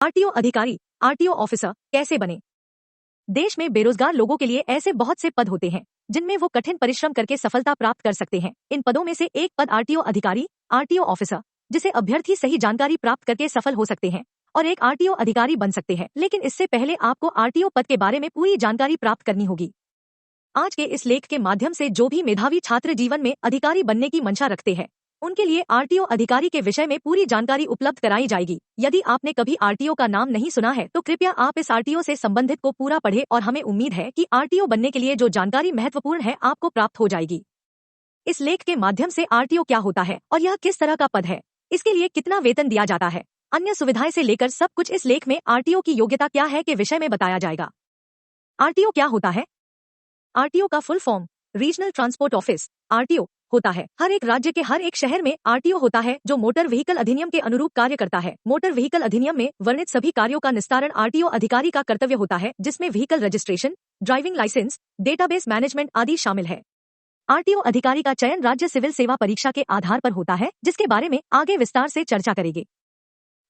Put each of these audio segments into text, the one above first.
RTO अधिकारी, RTO officer कैसे बने? देश में बेरोजगार लोगों के लिए ऐसे बहुत से पद होते हैं जिनमें वो कठिन परिश्रम करके सफलता प्राप्त कर सकते हैं। इन पदों में से एक पद आरटीओ अधिकारी, आरटीओ ऑफिसर, जिसे अभ्यर्थी सही जानकारी प्राप्त करके सफल हो सकते हैं और एक आरटीओ अधिकारी बन सकते हैं। लेकिन इससे पहले आपको आरटीओ पद के बारे में पूरी जानकारी प्राप्त करनी होगी। आज के इस लेख के माध्यम से जो भी मेधावी छात्र जीवन में अधिकारी बनने की मंशा रखते हैं, उनके लिए आरटीओ अधिकारी के विषय में पूरी जानकारी उपलब्ध कराई जाएगी। यदि आपने कभी आरटीओ का नाम नहीं सुना है तो कृपया आप इस आरटीओ से संबंधित को पूरा पढ़ें और हमें उम्मीद है कि आरटीओ बनने के लिए जो जानकारी महत्वपूर्ण है आपको प्राप्त हो जाएगी। इस लेख के माध्यम से आरटीओ क्या होता है और यह किस तरह का पद है, इसके लिए कितना वेतन दिया जाता है, अन्य सुविधाएं से लेकर सब कुछ इस लेख में आरटीओ की योग्यता क्या है के विषय में बताया जाएगा। आरटीओ क्या होता है? आरटीओ का full form regional transport office RTO होता है। हर एक राज्य के हर एक शहर में आरटीओ होता है जो मोटर व्हीकल अधिनियम के अनुरूप कार्य करता है। मोटर व्हीकल अधिनियम में वर्णित सभी कार्यों का निस्तारण आरटीओ अधिकारी का कर्तव्य होता है, जिसमें vehicle registration, driving licence, database management आदि शामिल है। आरटीओ अधिकारी का चयन राज्य सिविल सेवा परीक्षा के आधार पर होता है, जिसके बारे में आगे विस्तार से चर्चा करेंगे।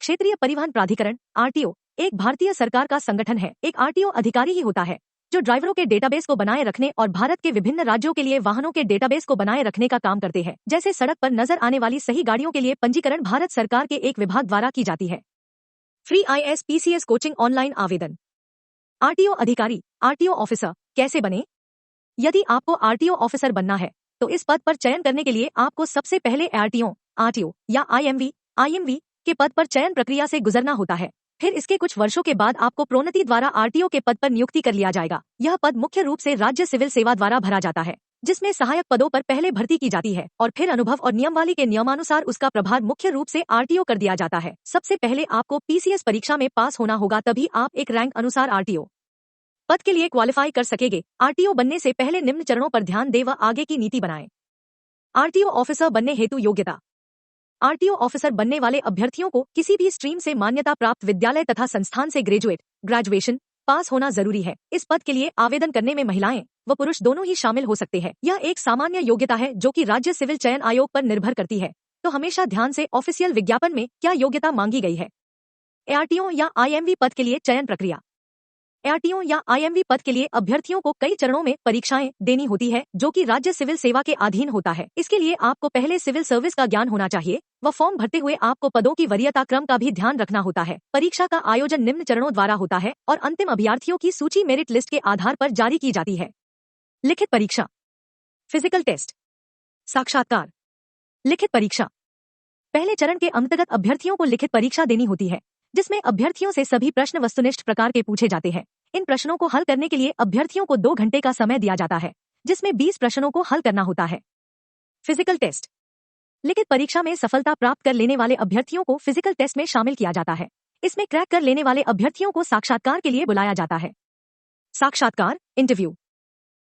क्षेत्रीय परिवहन प्राधिकरण आरटीओ एक भारतीय सरकार का संगठन है। एक आरटीओ अधिकारी ही होता है जो ड्राइवरों के डेटाबेस को बनाए रखने और भारत के विभिन्न राज्यों के लिए वाहनों के डेटाबेस को बनाए रखने का काम करते हैं। जैसे सड़क पर नजर आने वाली सही गाड़ियों के लिए पंजीकरण भारत सरकार के एक विभाग द्वारा की जाती है। फ्री ISPCS कोचिंग ऑनलाइन आवेदन। आरटीओ अधिकारी, आरटीओ ऑफिसर कैसे बने? यदि आपको आरटीओ ऑफिसर बनना है तो इस पद पर चयन करने के लिए आपको सबसे पहले आरटीओ या IMV के पद पर चयन प्रक्रिया से गुजरना होता है। फिर इसके कुछ वर्षों के बाद आपको प्रोन्नति द्वारा आरटीओ के पद पर नियुक्ति कर लिया जाएगा। यह पद मुख्य रूप से राज्य सिविल सेवा द्वारा भरा जाता है, जिसमें सहायक पदों पर पहले भर्ती की जाती है और फिर अनुभव और नियमावली के नियमानुसार उसका प्रभार मुख्य रूप से आरटीओ कर दिया जाता है। सबसे पहले आपको PCS परीक्षा में पास होना होगा, तभी आप एक रैंक अनुसार आरटीओ पद के लिए क्वालिफाई कर सकेंगे। आरटीओ बनने से पहले निम्न चरणों पर ध्यान दें व आगे की नीति बनाएं। आरटीओ ऑफिसर बनने हेतु योग्यता। आरटीओ ऑफिसर बनने वाले अभ्यर्थियों को किसी भी स्ट्रीम से मान्यता प्राप्त विद्यालय तथा संस्थान से ग्रेजुएशन पास होना जरूरी है। इस पद के लिए आवेदन करने में महिलाएं व पुरुष दोनों ही शामिल हो सकते हैं। यह एक सामान्य योग्यता है जो कि राज्य सिविल चयन आयोग पर निर्भर करती है, तो हमेशा ध्यान से ऑफिशियल विज्ञापन में क्या योग्यता मांगी गई है। आरटीओ या IMV पद के लिए चयन प्रक्रिया। आरटीओ या IMV पद के लिए अभ्यर्थियों को कई चरणों में परीक्षाएं देनी होती है, जो कि राज्य सिविल सेवा के अधीन होता है। इसके लिए आपको पहले सिविल सर्विस का ज्ञान होना चाहिए व फॉर्म भरते हुए आपको पदों की वरीयता क्रम का भी ध्यान रखना होता है। परीक्षा का आयोजन निम्न चरणों द्वारा होता है और अंतिम अभ्यर्थियों की सूची मेरिट लिस्ट के आधार पर जारी की जाती है। लिखित परीक्षा, फिजिकल टेस्ट, साक्षात्कार। लिखित परीक्षा पहले चरण के अंतर्गत अभ्यर्थियों को लिखित परीक्षा देनी होती है, जिसमें अभ्यर्थियों से सभी प्रश्न वस्तुनिष्ठ प्रकार के पूछे जाते हैं। इन प्रश्नों को हल करने के लिए अभ्यर्थियों को 2 घंटे का समय दिया जाता है, जिसमें 20 प्रश्नों को हल करना होता है। फिजिकल टेस्ट लिखित परीक्षा में सफलता प्राप्त कर लेने वाले अभ्यर्थियों को फिजिकल टेस्ट में शामिल किया जाता है। इसमें क्रैक कर लेने वाले अभ्यर्थियों को साक्षात्कार के लिए बुलाया जाता है। साक्षात्कार इंटरव्यू।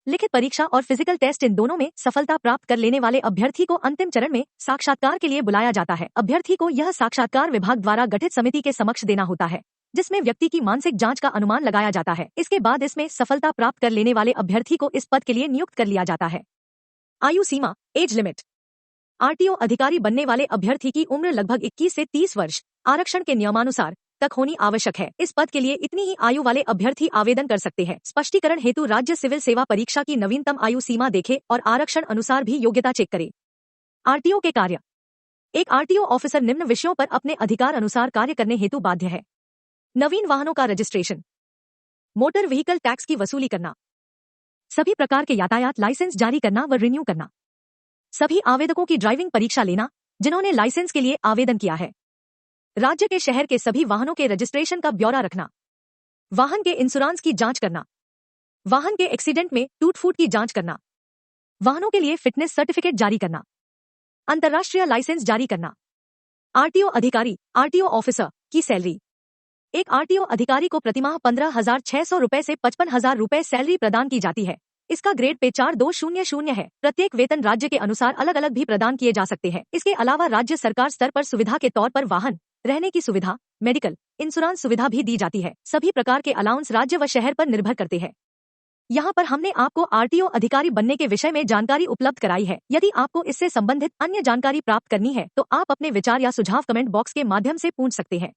लिखित परीक्षा और फिजिकल टेस्ट इन दोनों में सफलता प्राप्त कर लेने वाले अभ्यर्थी को अंतिम चरण में साक्षात्कार के लिए बुलाया जाता है। अभ्यर्थी को यह साक्षात्कार विभाग द्वारा गठित समिति के समक्ष देना होता है, जिसमें व्यक्ति की मानसिक जांच का अनुमान लगाया जाता है। इसके बाद इसमें सफलता प्राप्त कर लेने वाले अभ्यर्थी को इस पद के लिए नियुक्त कर लिया जाता है। आयु सीमा, एज लिमिट। आरटीओ अधिकारी बनने वाले अभ्यर्थी की उम्र लगभग 21 से 30 वर्ष आरक्षण के नियमानुसार तक होनी आवश्यक है। इस पद के लिए इतनी ही आयु वाले अभ्यर्थी आवेदन कर सकते हैं। स्पष्टीकरण हेतु राज्य सिविल सेवा परीक्षा की नवीनतम आयु सीमा देखें और आरक्षण अनुसार भी योग्यता चेक करें। आरटीओ के कार्य। एक आरटीओ ऑफिसर निम्न विषयों पर अपने अधिकार अनुसार कार्य करने हेतु बाध्य है। नवीन वाहनों का रजिस्ट्रेशन, मोटर व्हीकल टैक्स की वसूली करना, सभी प्रकार के यातायात लाइसेंस जारी करना व रिन्यू करना, सभी आवेदकों की ड्राइविंग परीक्षा लेना जिन्होंने लाइसेंस के लिए आवेदन किया है, राज्य के शहर के सभी वाहनों के रजिस्ट्रेशन का ब्यौरा रखना, वाहन के इंश्योरेंस की जांच करना, वाहन के एक्सीडेंट में टूट फूट की जांच करना, वाहनों के लिए फिटनेस सर्टिफिकेट जारी करना, अंतर्राष्ट्रीय लाइसेंस जारी करना। आरटीओ अधिकारी, आरटीओ ऑफिसर की सैलरी। एक आरटीओ अधिकारी को प्रतिमाह 15,600 रुपए से 55,000 रुपए सैलरी प्रदान की जाती है। इसका ग्रेड पे 4200 है। प्रत्येक वेतन राज्य के अनुसार अलग अलग भी प्रदान किए जा सकते हैं। इसके अलावा राज्य सरकार स्तर पर सुविधा के तौर पर वाहन, रहने की सुविधा, मेडिकल इंश्योरेंस सुविधा भी दी जाती है। सभी प्रकार के अलाउंस राज्य व शहर पर निर्भर करते हैं। यहाँ पर हमने आपको आरटीओ अधिकारी बनने के विषय में जानकारी उपलब्ध कराई है। यदि आपको इससे संबंधित अन्य जानकारी प्राप्त करनी है तो आप अपने विचार या सुझाव कमेंट बॉक्स के माध्यम से पूछ सकते हैं।